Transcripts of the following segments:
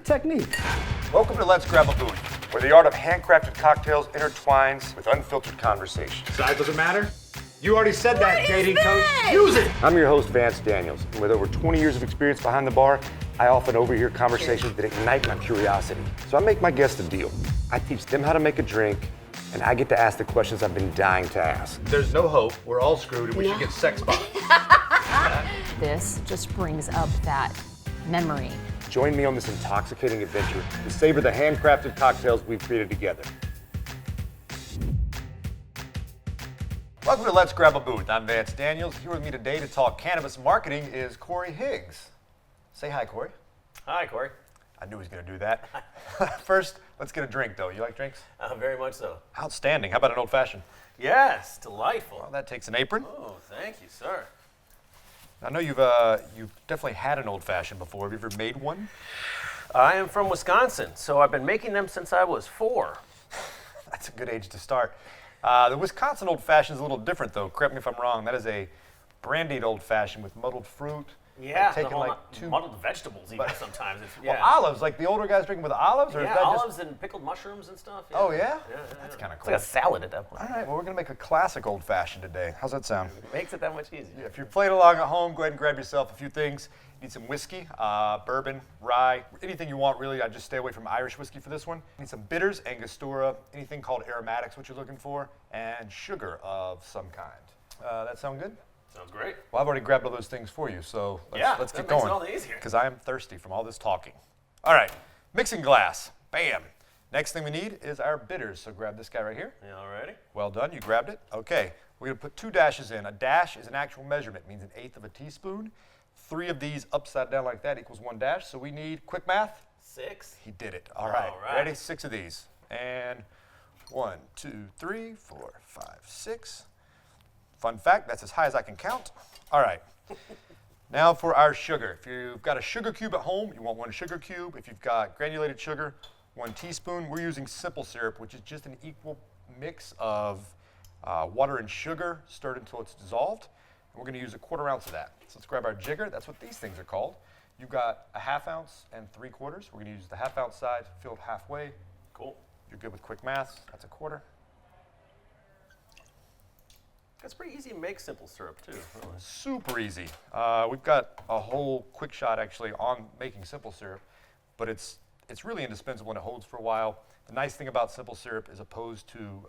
technique. Welcome to Let's Grab a Booth, where the art of handcrafted cocktails intertwines with unfiltered conversation. Size doesn't matter? You already said that, dating coach. Use it! I'm your host, Vance Daniels, and with over 20 years of experience behind the bar, I often overhear conversations that ignite my curiosity. So I make my guests a deal. I teach them how to make a drink, and I get to ask the questions I've been dying to ask. There's no hope. We're all screwed, and we should get sex bombs. This just brings up that memory. Join me on this intoxicating adventure to savor the handcrafted cocktails we've created together. Welcome to Let's Grab a Booth. I'm Vance Daniels. Here with me today to talk cannabis marketing is Corey Higgs. Say hi, Corey. Hi, Corey. I knew he was going to do that. First, let's get a drink, though. You like drinks? Very much so. Outstanding. How about an old-fashioned? Yes, delightful. Well, that takes an apron. Oh, thank you, sir. I know you've definitely had an old-fashioned before. Have you ever made one? I am from Wisconsin, so I've been making them since I was 4. That's a good age to start. The Wisconsin old-fashioned is a little different, though. Correct me if I'm wrong. That is a brandied old-fashioned with muddled fruit. Yeah, taking like two muddled vegetables even sometimes. It's, Well, olives, like the older guys drinking with olives? Or yeah, is that olives and pickled mushrooms and stuff. Yeah. Oh, yeah? Yeah. That's kind of It's cool. like a salad at that point. All right, well, we're going to make a classic old-fashioned today. How's that sound? It makes it that much easier. If you're playing along at home, go ahead and grab yourself a few things. You need some whiskey, bourbon, rye, anything you want, really. I just stay away from Irish whiskey for this one. You need some bitters, Angostura, anything called aromatics, what you're looking for, and sugar of some kind. That sound good? Sounds great. Well, I've already grabbed all those things for you, so let's get that going. makes it all the easier. Because I am thirsty from all this talking. All right, mixing glass. Bam. Next thing we need is our bitters. So grab this guy right here. Yeah, all righty. Well done, you grabbed it. Okay, we're gonna put 2 dashes in. A dash is an actual measurement, means 1/8 of a teaspoon. 3 of these upside down like that equals 1 dash. So we need, quick math? 6. He did it. All right, All right. ready? 6 of these. And 1, 2, 3, 4, 5, 6. Fun fact, that's as high as I can count. All right. Now for our sugar. If you've got a sugar cube at home, you want 1 sugar cube. If you've got granulated sugar, 1 teaspoon. We're using simple syrup, which is just an equal mix of water and sugar stirred until it's dissolved. And we're going to use 1/4 ounce of that. So let's grab our jigger. That's what these things are called. You've got a 1/2 ounce and 3/4. We're going to use the 1/2 ounce side filled halfway. Cool. You're good with quick math. That's 1/4. It's pretty easy to make simple syrup, too. Really. Super easy. We've got a whole quick shot actually on making simple syrup, but it's really indispensable and it holds for a while. The nice thing about simple syrup as opposed to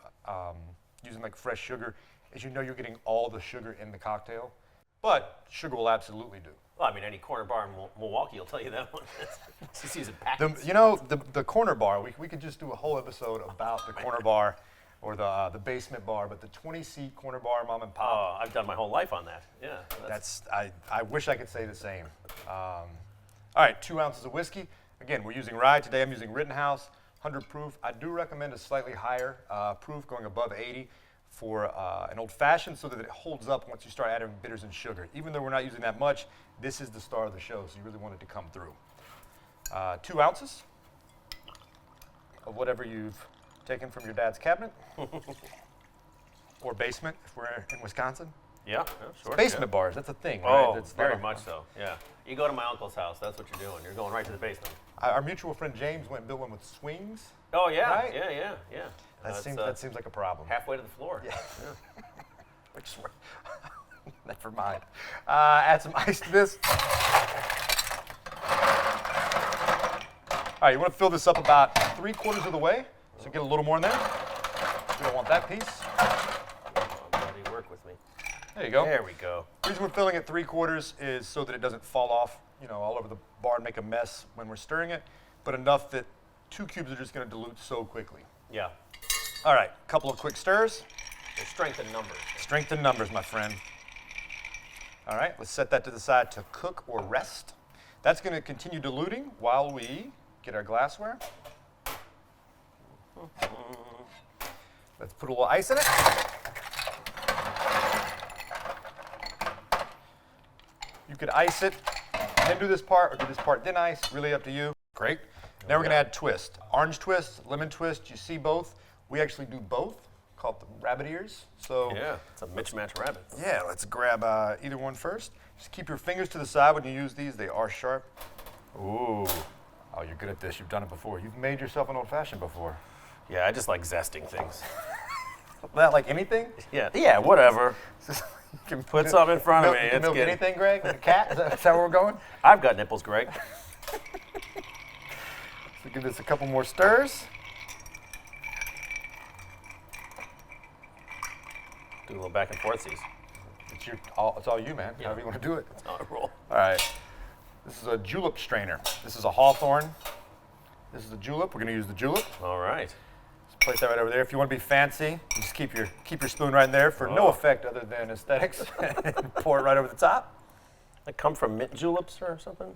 using like fresh sugar is you know you're getting all the sugar in the cocktail, but sugar will absolutely do. Well, I mean, any corner bar in Milwaukee will tell you that one. Just use it packets. The corner bar, we could just do a whole episode about the corner bar or the basement bar, but the 20-seat corner bar, mom and pop. I've done my whole life on that. Yeah. I wish I could say the same. All right, 2 ounces of whiskey. Again, we're using rye. Today I'm using Rittenhouse, 100 proof. I do recommend a slightly higher proof, going above 80 for an old-fashioned so that it holds up once you start adding bitters and sugar. Even though we're not using that much, this is the star of the show, so you really want it to come through. 2 ounces of whatever you've taken from your dad's cabinet or basement if we're in Wisconsin. Yeah, sure. Basement bars, that's a thing, right? Oh, That's very much so, yeah. You go to my uncle's house, that's what you're doing. You're going right to the basement. Our mutual friend James went and built one with swings. Oh, yeah, Right? yeah. That seems like a problem. Halfway to the floor. Yeah. Which, never mind. Add some ice to this. All right, you want to fill this up about 3/4 of the way, so get a little more in there. We don't want that piece. Buddy, work with me. There you go. There we go. The reason we're filling it 3/4 is so that it doesn't fall off, all over the bar and make a mess when we're stirring it, but enough that 2 cubes are just going to dilute so quickly. Yeah. All right, a couple of quick stirs. There's strength in numbers. Strength in numbers, my friend. All right, let's set that to the side to cook or rest. That's going to continue diluting while we get our glassware. Let's put a little ice in it. You could ice it, then do this part, or do this part, then ice. Really up to you. Great. Now we're going to add twist. Orange twist, lemon twist. You see both. We actually do both, called the rabbit ears. So Yeah, it's a mismatch rabbit. yeah, let's grab either one first. Just keep your fingers to the side when you use these. They are sharp. Ooh, Oh, you're good at this. You've done it before. You've made yourself an old fashioned before. Yeah, I just like zesting things. That like anything? Yeah, whatever. You can Put something in front of me. You can It's milk good. anything, Greg? Like a cat? Is that where we're going? I've got nipples, Greg. So give this a couple more stirs. Do a little back and forthsies. It's all you, man. However you want to do it. That's how I roll. All right. This is a julep strainer. This is a hawthorn. This is a julep. We're going to use the julep. All right. Just place that right over there. If you want to be fancy, you just keep your spoon right in there for no effect other than aesthetics. And pour it right over the top. That come from mint juleps or something?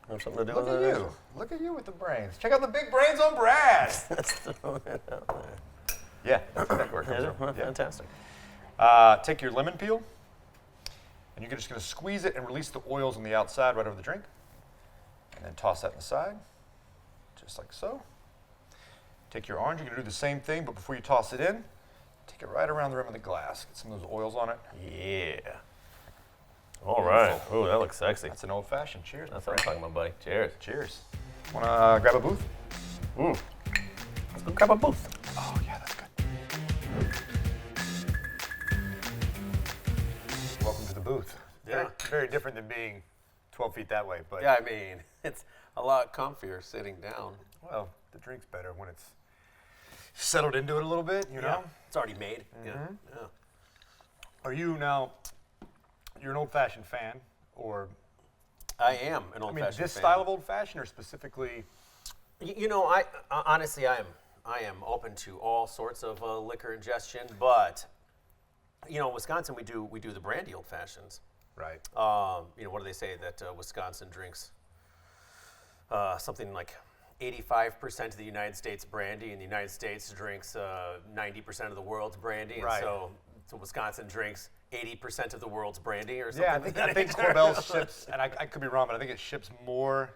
Or something to do Look with at it? you. Look at you with the brains. Check out the big brains on Brad. Let's throw that out there. Yeah, that's exactly where it comes Well, from. Yeah. fantastic. Take your lemon peel, and you're just going to squeeze it and release the oils on the outside right over the drink. And then toss that in the side, just like so. Take your orange, you're going to do the same thing, but before you toss it in, take it right around the rim of the glass. Get some of those oils on it. Yeah. All right. Oh, that looks sexy. That's an old fashioned. Cheers, my That's what I'm friend. talking about, buddy. Cheers. Cheers. Want to grab a booth? Let's go grab a booth. Oh, yeah, that's good. Welcome to the booth. Yeah. Very different than being 12 feet that way, but Yeah, I mean, it's a lot comfier sitting down. well, the drink's better when it's settled into it a little bit, you know? It's already made. Yeah. Are you now, you're an old-fashioned fan, or, I am an I old mean, fashioned this fan. style of old-fashioned, or specifically, You know, I honestly, I am open to all sorts of liquor ingestion, but you know, in Wisconsin, we do the brandy old fashions. right? You know, what do they say that Wisconsin drinks something like 85% of the United States brandy, and the United States drinks 90% of the world's brandy, and Right. so Wisconsin drinks 80% of the world's brandy, or something. Yeah, like I that. think Corbel ships, and I could be wrong, but I think it ships more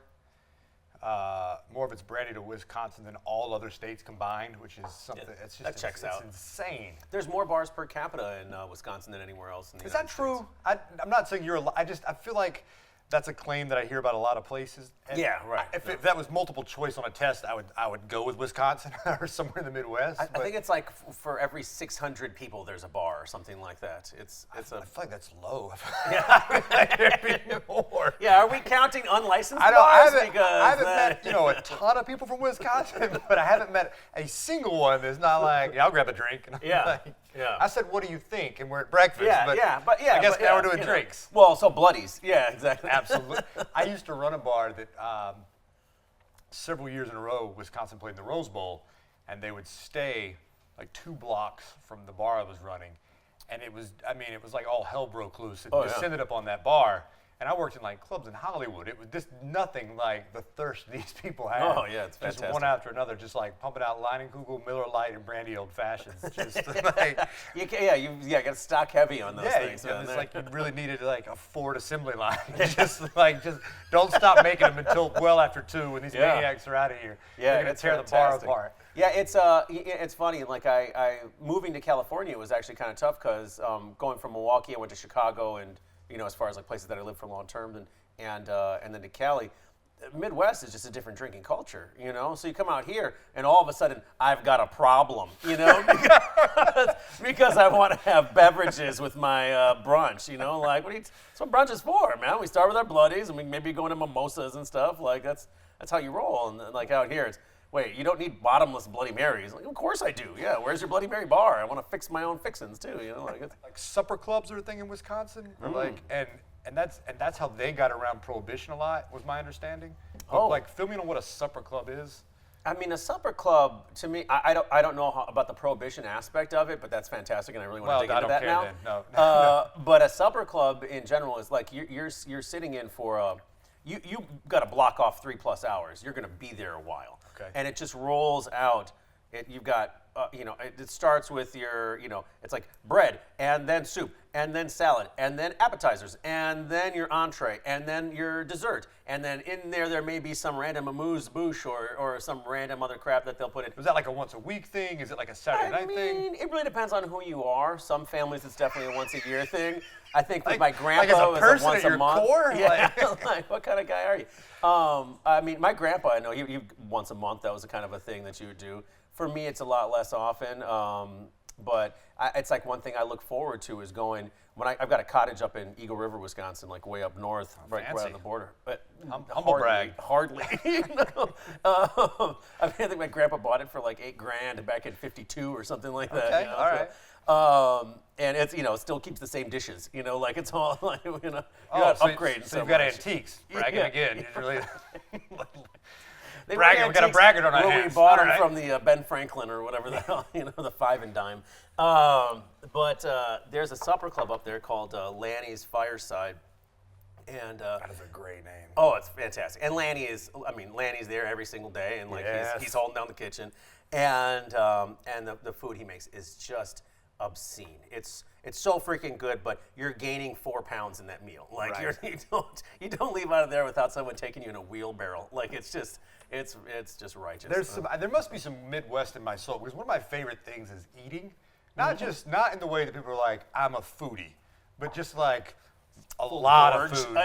of its brandy to Wisconsin than all other states combined, which is something. It's just that checks it's out. insane. There's more bars per capita in Wisconsin than anywhere else in the Is United that true? States. I'm not saying you're. I feel like that's a claim that I hear about a lot of places. And Yeah, right. If that was multiple choice on a test, I would go with Wisconsin or somewhere in the Midwest. I but think it's like for every 600 people, there's a bar or something like that. It's I a feel like that's low. There'd be more. yeah. Are we counting unlicensed I bars? I haven't met a ton of people from Wisconsin, but I haven't met a single one that's not like, yeah, I'll grab a drink. And I'm Yeah, like, yeah. I said, what do you think? And we're at breakfast. yeah, but but I guess but now yeah, we're doing you know. drinks. Well, so bloodies. Yeah, exactly. Absolutely. I used to run a bar that several years in a row, Wisconsin played in the Rose Bowl, and they would stay like 2 blocks from the bar I was running. And it was like all hell broke loose. It Oh, yeah. descended up on that bar. And I worked in like clubs in Hollywood. It was just nothing like the thirst these people had. Oh, yeah, it's just fantastic. one after another, just like pumping out Leinenkugel, Miller Lite, and brandy old fashions. Just like, You got to stock heavy on those things. yeah, down it's there. like you really needed like a Ford assembly line. just don't stop making them until well after 2 when these Yeah. maniacs are out of here. Yeah, They're gonna it's tear the bar fantastic. apart. Yeah, it's funny. Like I moving to California was actually kind of tough because going from Milwaukee, I went to Chicago, and you know, as far as like places that I lived for long term, and then to Cali. Midwest is just a different drinking culture, you know. So you come out here, and all of a sudden, I've got a problem, you know, because I want to have beverages with my brunch, you know. Like, that's what brunch is for, man. We start with our bloodies, and we maybe go into mimosas and stuff. Like that's how you roll. And like out here, it's wait, you don't need bottomless Bloody Marys. Like, of course I do. Yeah, where's your Bloody Mary bar? I want to fix my own fixins too, you know. Like Like supper clubs are a thing in Wisconsin, or like and that's how they got around Prohibition a lot, was my understanding. But Oh. like, fill me in on what a supper club is. I mean, a supper club to me, I don't know about the prohibition aspect of it, but that's fantastic, and I really want Well, to dig I into don't that care now. then. No. But a supper club in general is like you're sitting in for you got to block off 3+ hours. You're going to be there a while, Okay. and it just rolls out you've got, it starts with your, it's like bread and then soup and then salad and then appetizers and then your entree and then your dessert. And then in there may be some random amuse-bouche or some random other crap that they'll put in. Is that like a once a week thing? Is it like a Saturday night thing? It really depends on who you are. Some families, it's definitely a once a year thing. I think with Like- my like as a grandpa, it was person a once at a your month. core? Yeah, Like- like, what kind of guy are you? My grandpa, I know, he once a month, that was a kind of a thing that you would do. For me, it's a lot less often, but it's like one thing I look forward to is going, I've got a cottage up in Eagle River, Wisconsin, like way up north, right on fancy. the border. But Humble brag. Hardly. I think my grandpa bought it for like $8,000 back in '52 or something like that. Okay, all right. And it's, it still keeps the same dishes, like it's all like, you're not so upgrading so so you've got much. antiques. Bragging Yeah. again. You really They were bragging. We got a antiques braggart on our when hands. we bought All them right. from the Ben Franklin or whatever the hell, the 5 and dime. But there's a supper club up there called Lanny's Fireside. And That is a great name. oh, it's fantastic. And Lanny's there every single day, and like Yes. he's holding down the kitchen, and the food he makes is just obscene. It's so freaking good, but you're gaining 4 pounds in that meal. Like Right. you don't leave out of there without someone taking you in a wheelbarrow. Like it's just righteous. There must be some Midwest in my soul because one of my favorite things is eating. Mm-hmm. Not in the way that people are like, I'm a foodie, but just like a lot of gorge. food.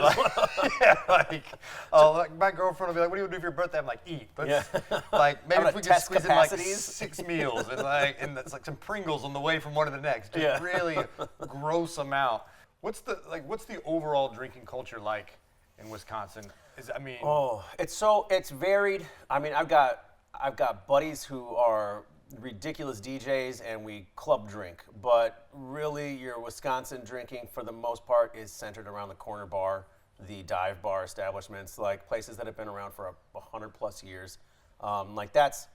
Like, like my girlfriend will be like, "What do you do for your birthday?" I'm like, "Eat." Let's, like maybe I'm if gonna we could test squeeze in like capacities. 6 meals and that's like some Pringles on the way from one to the next. Just Yeah. really gross amount. What's the overall drinking culture like in Wisconsin? Oh, it's varied. I've got buddies who are ridiculous DJs and we club drink, but really your Wisconsin drinking for the most part is centered around the corner bar, the dive bar establishments, like places that have been around for 100+ years. Like that's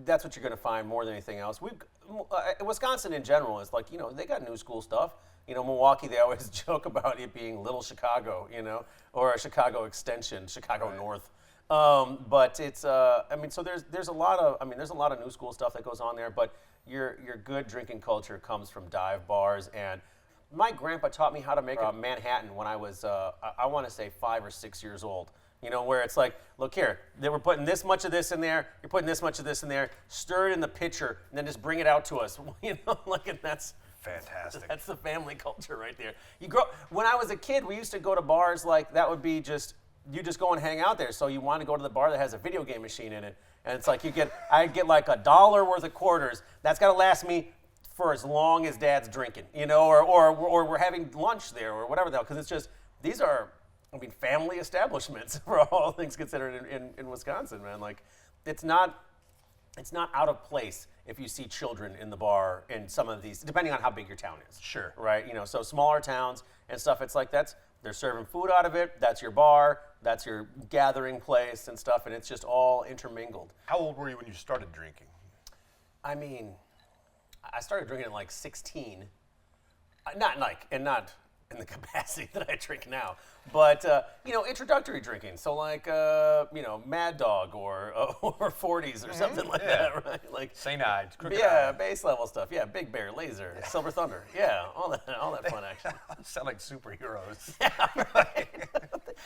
what you're going to find more than anything else. Wisconsin in general is like, they got new school stuff. Milwaukee, they always joke about it being Little Chicago, or a Chicago extension, Chicago North. But it's, so there's a lot of new school stuff that goes on there, but your good drinking culture comes from dive bars. And my grandpa taught me how to make a Manhattan when I was, I want to say 5 or 6 years old. Where it's like, look here, they were putting this much of this in there, you're putting this much of this in there, stir it in the pitcher, and then just bring it out to us. And that's Fantastic. That's the family culture right there. When I was a kid, we used to go to bars like that would be you just go and hang out there. So you want to go to the bar that has a video game machine in it. And it's like I'd get like $1 worth of quarters. That's got to last me for as long as Dad's drinking, or we're having lunch there or whatever the hell. Because it's just, these are, family establishments for all things considered in Wisconsin, man. Like, it's not out of place if you see children in the bar in some of these, depending on how big your town is. Sure. Right? So smaller towns and stuff, it's like they're serving food out of it, that's your bar, that's your gathering place and stuff, and it's just all intermingled. How old were you when you started drinking? I started drinking at like 16. Not in the capacity that I drink now, but introductory drinking. So like Mad Dog or 40s or something like that, right? Like St. Ides, Crooked yeah, Eye. base level stuff. Yeah, Big Bear, Laser, Silver Thunder. Yeah, all that fun action. Sound like superheroes.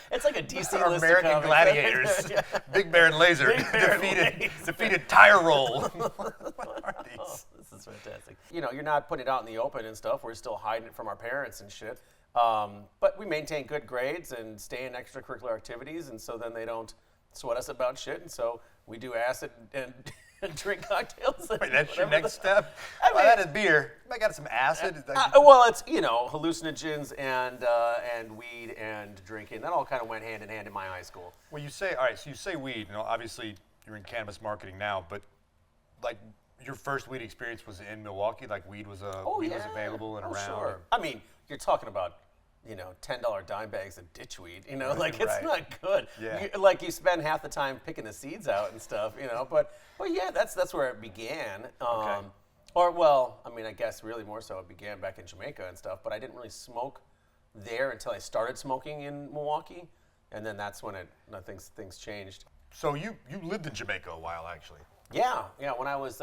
It's like a DC Our list American of comics. gladiators. Yeah. Big Bear and Laser Big Bear and defeated Tire Roll. What are these? Oh, this is fantastic. You're not putting it out in the open and stuff. We're still hiding it from our parents and shit. But we maintain good grades and stay in extracurricular activities, and so then they don't sweat us about shit. And so we do acid and drink cocktails. Wait, that's your whatever next step? I Well, mean- that is beer. I got some acid. Well, it's hallucinogens and weed and drinking. That all kind of went hand in hand in my high school. Well, you say, all right, so you say weed. Obviously you're in cannabis marketing now, but like your first weed experience was in Milwaukee? Like weed was was available and around? Sure. You're talking about $10 dime bags of ditchweed. Like it's Right. not good. Yeah. You spend half the time picking the seeds out and stuff. But yeah, that's where it began. Okay. I guess really more so it began back in Jamaica and stuff. But I didn't really smoke there until I started smoking in Milwaukee, and then that's when things changed. So you lived in Jamaica a while, actually. Yeah. When I was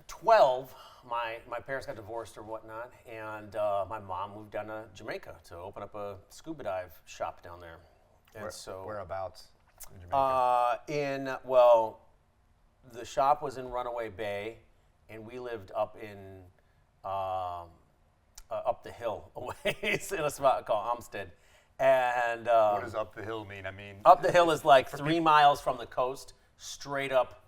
12, my parents got divorced or whatnot, and my mom moved down to Jamaica to open up a scuba dive shop down there. And Whereabouts in Jamaica? The shop was in Runaway Bay, and we lived up in up the hill a ways in a spot called Amstead. And What does up the hill mean? I mean, up the hill is like 3 miles from the coast, straight up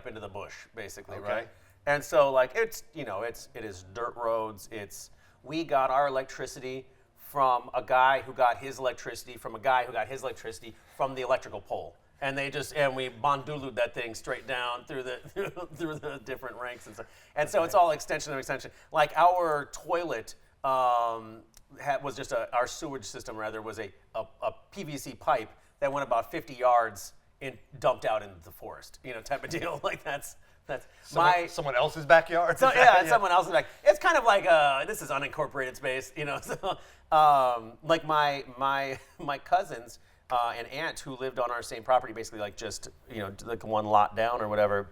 into the bush, basically, Okay. right? And so, like, it is dirt roads. We got our electricity from a guy who got his electricity from a guy who got his electricity from the electrical pole. And we bandulu'd that thing straight down through the different ranks and stuff. And so it's all extension of extension. Like our toilet was just our sewage system rather was a PVC pipe that went about 50 yards and dumped out into the forest, type of deal. Like that's someone else's backyard? So, yeah, someone else's back. It's kind of like this is unincorporated space, So, like my cousins and aunt who lived on our same property, basically like just like one lot down or whatever.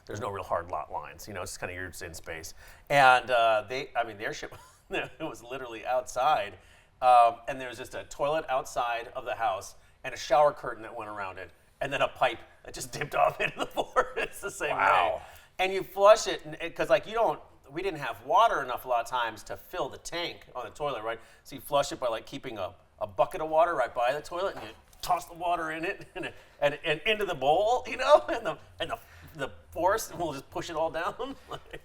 There's no real hard lot lines, it's just kind of you're just in space. And their shit it was literally outside, and there was just a toilet outside of the house and a shower curtain that went around it, and then a pipe that just dipped off into the forest the same way. And you flush it, because we didn't have water enough a lot of times to fill the tank on the toilet, right? So you flush it by like keeping a bucket of water right by the toilet, and you toss the water in it and into the bowl, and the force, and we'll just push it all down.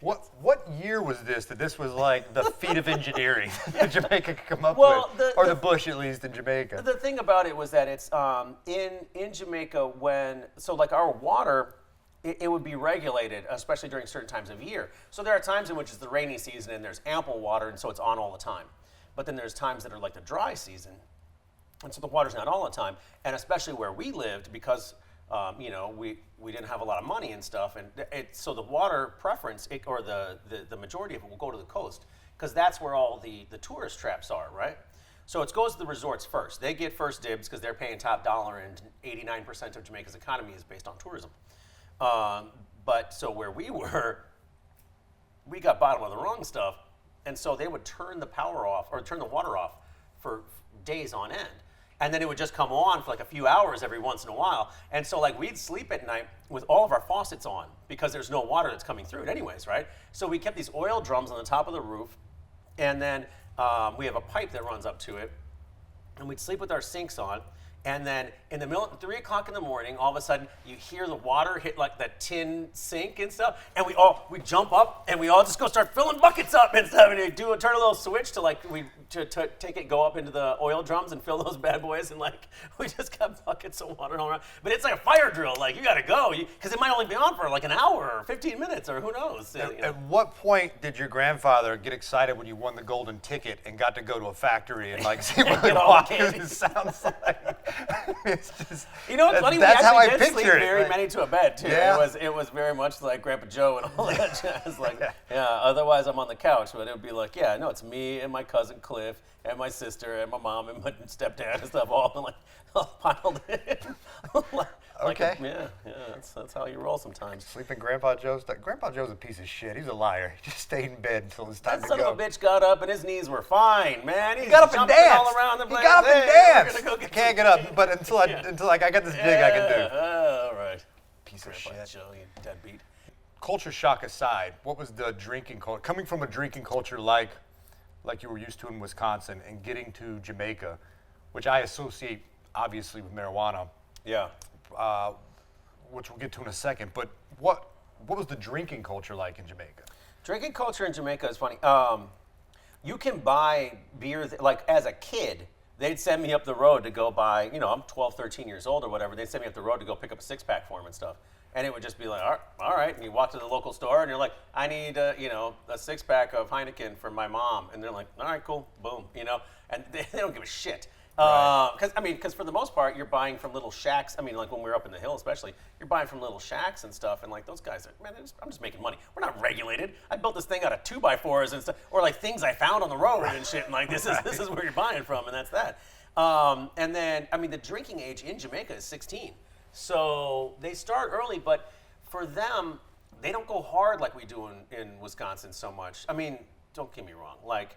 What year was this that this was like the feat of engineering that Jamaica could come up with? Or the bush, at least, in Jamaica? The thing about it was that it's in Jamaica like our water, it would be regulated, especially during certain times of year. So there are times in which it's the rainy season and there's ample water, and so it's on all the time. But then there's times that are like the dry season, and so the water's not all the time. And especially where we lived, because we didn't have a lot of money and stuff, and so the water preference, or the majority of it will go to the coast, because that's where all the tourist traps are, right? So it goes to the resorts first. They get first dibs because they're paying top dollar, and 89% of Jamaica's economy is based on tourism. But so where we were, we got bottom of the rung stuff, and so they would turn the power off or turn the water off for days on end. And then it would just come on for like a few hours every once in a while. And so like we'd sleep at night with all of our faucets on because there's no water that's coming through it anyways, right? So we kept these oil drums on the top of the roof, and then we have a pipe that runs up to it, and we'd sleep with our sinks on. And then in the middle, 3 o'clock in the morning, all of a sudden you hear the water hit like that tin sink and stuff, and we jump up and we all just go start filling buckets up and stuff, and turn a little switch to take it, go up into the oil drums and fill those bad boys, and like we just got buckets of water all around. But it's like a fire drill, like you gotta go, because it might only be on for like an hour or 15 minutes or who knows. At what point did your grandfather get excited when you won the golden ticket and got to go to a factory and like see what it sounds like? It's just, it's funny. That's how I did sleep pictured it. very many to a bed too. Yeah. It was very much like Grandpa Joe and all that jazz. Like, otherwise I'm on the couch, but it would be like, it's me and my cousin Cliff and my sister and my mom and my stepdad and stuff all piled in. Okay. That's how you roll sometimes. Sleeping Grandpa Joe's. Grandpa Joe's a piece of shit. He's a liar. He just stayed in bed until it's time That to go. son of a bitch got up and his knees were fine, man. He got up and danced. All around the place. He got up and We're danced. gonna go Can't get up, but until I got this gig I can do. All right. Piece of Grandpa shit. Joe, you deadbeat. Culture shock aside, what was the drinking culture? Coming from a drinking culture like you were used to in Wisconsin and getting to Jamaica, which I associate obviously with marijuana. Yeah. Which we'll get to in a second. But what was the drinking culture like in Jamaica? Drinking culture in Jamaica is funny. You can buy beer, like as a kid, they'd send me up the road to go buy, I'm 12, 13 years old or whatever. They'd send me up the road to go pick up a 6-pack for them and stuff. And it would just be like, all right. And you walk to the local store and you're like, I need, a 6-pack of Heineken for my mom. And they're like, all right, cool, boom, And they don't give a shit. Because for the most part, you're buying from little shacks. I mean, like when we're up in the hill, especially, you're buying from little shacks and stuff. And like those guys are, man, I'm just making money. We're not regulated. I built this thing out of 2x4s and stuff, or like things I found on the road and shit. And like this is where you're buying from, and that's that. And then, I mean, the drinking age in Jamaica is 16. So they start early, but for them, they don't go hard like we do in Wisconsin so much. I mean, don't get me wrong. Like,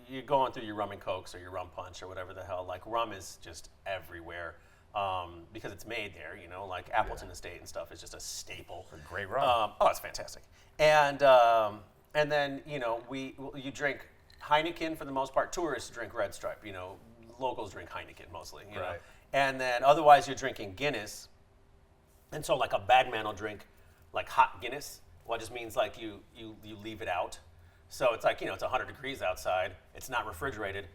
you're going through your rum and cokes or your rum punch or whatever the hell. Like, rum is just everywhere because it's made there, you know, like Appleton Estate and stuff is just a staple. It's a great rum. Oh, it's fantastic. And then, you know, you drink Heineken for the most part. Tourists drink Red Stripe, you know. Locals drink Heineken mostly, you know. Right. And then otherwise you're drinking Guinness. And so like a bad man will drink like hot Guinness. Well, it just means like you leave it out. So it's like, you know, it's 100 degrees outside. It's not refrigerated.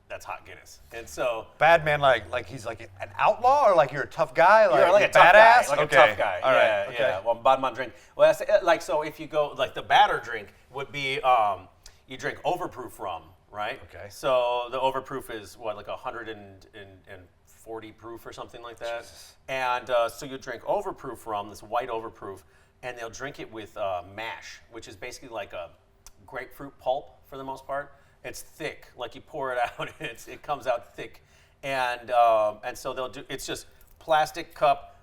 That's hot Guinness. And so Bad man, like he's like an outlaw, or like you're a tough guy, you're like a badass, tough guy, like okay. a tough guy. All right. Yeah, Okay. yeah. Well, bad man drink. Well, I say, like so if you go like the batter drink would be you drink overproof rum, right? Okay. So the overproof is what, like 140 proof or something like that. Jesus. And so you drink overproof rum, this white overproof, and they'll drink it with mash, which is basically like a grapefruit pulp for the most part. It's thick, like you pour it out, and it comes out thick, and so they'll do. It's just plastic cup,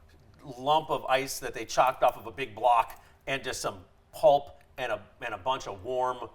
lump of ice that they chalked off of a big block, and just some pulp and a bunch of warm,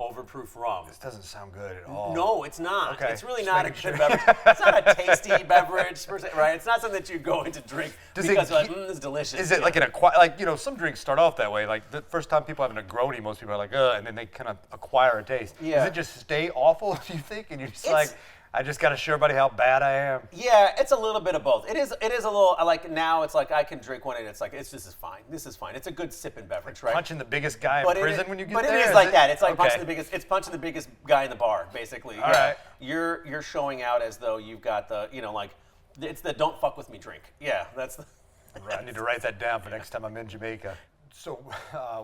overproof rum. This doesn't sound good at all. No, it's not. Okay, It's really just not a making good sure. beverage. It's not a tasty beverage, per se, right? It's not something that you go in to drink Does because it you're like, keep- it's delicious. Is it like like, you know, some drinks start off that way. Like the first time people have a Negroni, most people are like, ugh, and then they kind of acquire a taste. Yeah. Does it just stay awful, do you think? And you're just It's- like, I just got to show everybody how bad I am. Yeah, it's a little bit of both. It is a little, like now it's like I can drink one and it's like, this is fine. This is fine. It's a good sipping beverage, right? Punching the biggest guy in But prison when you get but there? it is like that. It's like Okay. punching the biggest guy in the bar, basically. All right. You're showing out as though you've got the, you know, like it's the don't fuck with me drink. Yeah, that's the Right, I need to write that down for next time I'm in Jamaica. So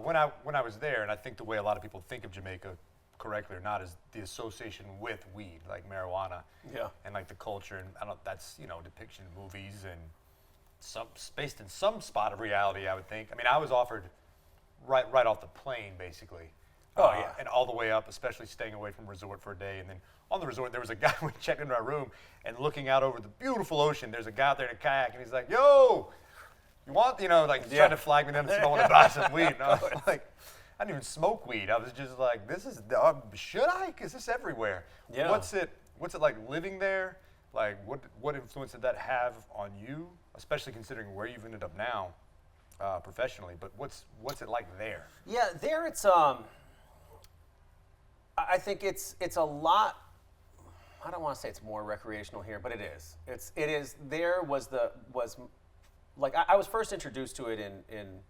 when I was there, and I think the way a lot of people think of Jamaica, correctly or not, is the association with weed, like marijuana, Yeah. and like the culture, and I don't. That's, you know, depiction in movies and based in some spot of reality, I would think. I mean, I was offered right off the plane, basically. Oh, yeah. And all the way up, especially staying away from resort for a day, and then on the resort there was a guy we checked into our room and looking out over the beautiful ocean. There's a guy out there in a kayak, and he's like, "Yo, you want?" You know, like trying to flag me down and want to buy some weed. And I was like, I didn't even smoke weed. I was just like, this is, should I? Because this is everywhere. Yeah. What's it like living there? Like, what influence did that have on you, especially considering where you've ended up now, professionally? But what's it like there? Yeah, there it's I think it's a lot. I don't want to say it's more recreational here, but it is. It is. There was like I was first introduced to it in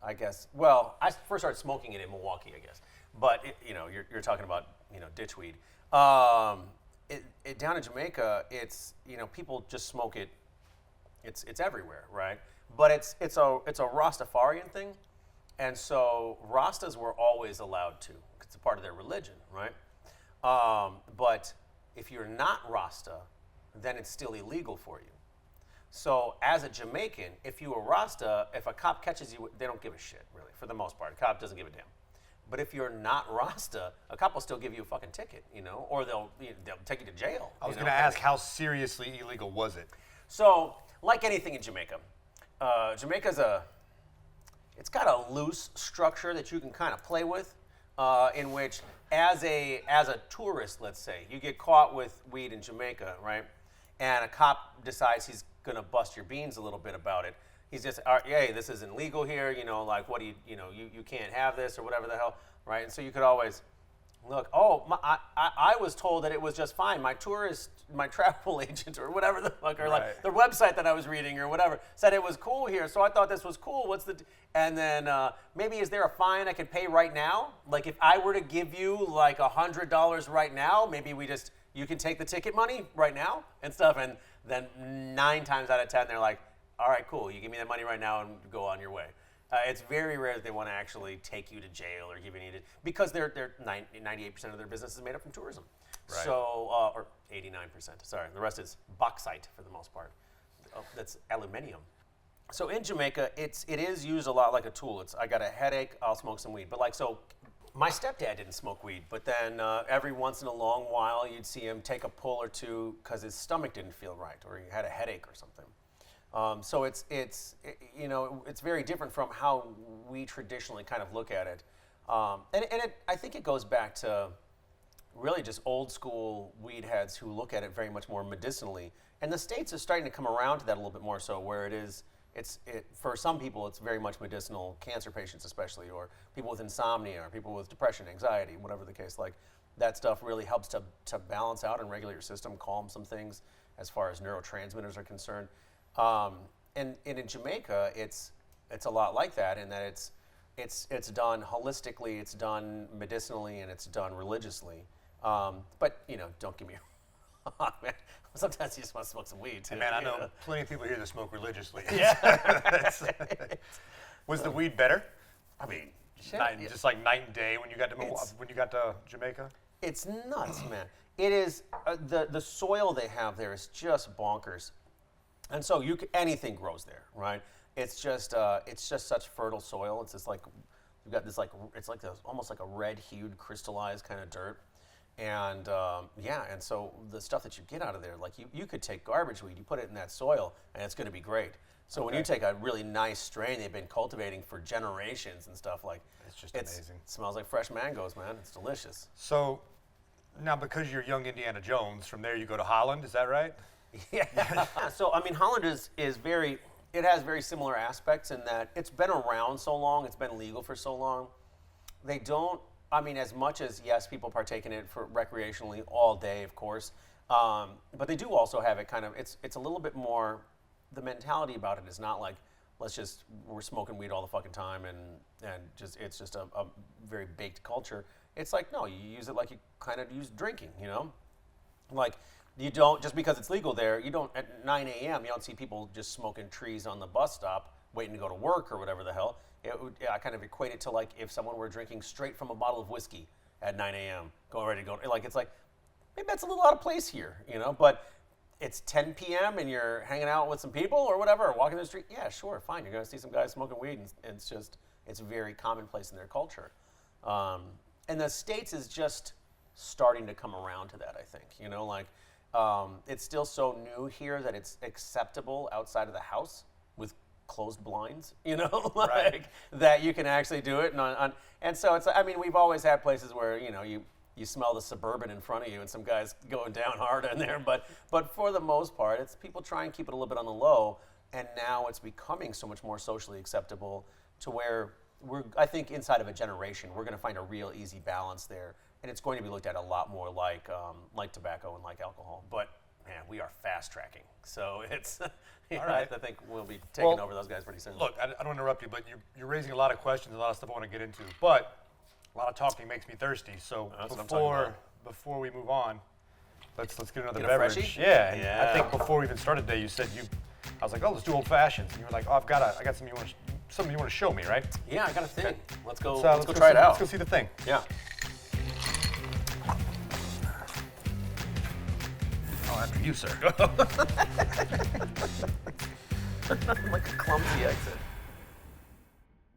I guess. Well, I first started smoking it in Milwaukee, I guess. But you know, you're talking about, you know, ditchweed. Down in Jamaica, it's, you know, people just smoke it. It's everywhere, right? But it's a Rastafarian thing, and so Rastas were always allowed to. It's a part of their religion, right? But if you're not Rasta, then it's still illegal for you. So as a Jamaican, if you are Rasta, if a cop catches you, they don't give a shit, really, for the most part. A cop doesn't give a damn. But if you're not Rasta, a cop will still give you a fucking ticket, you know, or they'll take you to jail. I was you going know? to ask, how seriously illegal was it? So, like anything in Jamaica, Jamaica's it's got a loose structure that you can kind of play with, in which as a tourist, let's say, you get caught with weed in Jamaica, right? And a cop decides he's gonna bust your beans a little bit about it. He's just, hey, this isn't legal here, you know, like, what do you can't have this or whatever the hell, right? And so you could always look, I was told that it was just fine. My travel agent or whatever the fuck, or like Right. the website that I was reading or whatever said it was cool here, so I thought this was cool. And then maybe is there a fine I could pay right now? Like if I were to give you like $100 right now, maybe you can take the ticket money right now and stuff. And then 9 times out of 10, they're like, all right, cool, you give me that money right now and go on your way. It's very rare that they want to actually take you to jail or give you needed, because 98% of their business is made up from tourism. Right. So, or 89%, sorry. The rest is bauxite for the most part. That's aluminium. So in Jamaica, it is used a lot like a tool. I got a headache, I'll smoke some weed. But like, so My stepdad didn't smoke weed, but then every once in a long while you'd see him take a pull or two because his stomach didn't feel right or he had a headache or something. So it's very different from how we traditionally kind of look at it. I think it goes back to really just old school weed heads who look at it very much more medicinally. And the States are starting to come around to that a little bit more so, where for some people it's very much medicinal, cancer patients especially, or people with insomnia, or people with depression, anxiety, whatever the case. Like that stuff really helps to balance out and regulate your system, calm some things as far as neurotransmitters are concerned. And in Jamaica, it's a lot like that in that it's done holistically, it's done medicinally, and it's done religiously. But don't give me man. Sometimes you just want to smoke some weed too. Hey man, I know plenty of people here that smoke religiously. Yeah. Was the weed better? I mean, Shit, just like night and day when you got to Jamaica. It's nuts, man. It is the soil they have there is just bonkers, and so anything grows there, right? It's just such fertile soil. It's just like you've got this almost like a red-hued crystallized kind of dirt. And and so the stuff that you get out of there, like you could take garbage weed, you put it in that soil, and it's going to be great. So when you take a really nice strain they've been cultivating for generations and stuff, like it's just amazing. It smells like fresh mangoes, man. It's delicious. So now, because you're young Indiana Jones, from there you go to Holland. Is that right? Yeah. So I mean, Holland is very. It has very similar aspects in that it's been around so long, it's been legal for so long. They don't. I mean, as much as, yes, people partake in it for recreationally all day, of course, but they do also have it kind of, it's a little bit more, the mentality about it is not like, we're smoking weed all the fucking time and it's just a very baked culture. It's like, no, you use it like you kind of use drinking, Like, you don't, just because it's legal there, you don't, at 9 a.m., you don't see people just smoking trees on the bus stop waiting to go to work or whatever the hell. I kind of equate it to like if someone were drinking straight from a bottle of whiskey at 9 a.m., ready to go. It's like, maybe that's a little out of place here, but it's 10 p.m. and you're hanging out with some people or whatever, or walking the street. Yeah, sure, fine. You're going to see some guys smoking weed, and it's very commonplace in their culture. And the States is just starting to come around to that, I think. It's still so new here that it's acceptable outside of the house with closed blinds, Right. that you can actually do it. And so it's, I mean, we've always had places where, you smell the Suburban in front of you and some guys going down hard in there. But for the most part, it's people try and keep it a little bit on the low. And now it's becoming so much more socially acceptable to where I think inside of a generation, we're going to find a real easy balance there. And it's going to be looked at a lot more like tobacco and like alcohol. But man, we are fast tracking. So it's, All right. I think we'll be taking over those guys pretty soon. Look, I don't want to interrupt you, but you're raising a lot of questions, a lot of stuff I want to get into. But a lot of talking makes me thirsty. So before we move on, let's get another Get a beverage. freshie? Yeah. I think before we even started today, you said I was like, oh, let's do old fashions. And you were like, oh, I got something you want to show me, right? Yeah, I got a thing. Okay. Let's go see, try it out. Let's go see the thing. Yeah. Oh, after you, sir. Like a clumsy exit.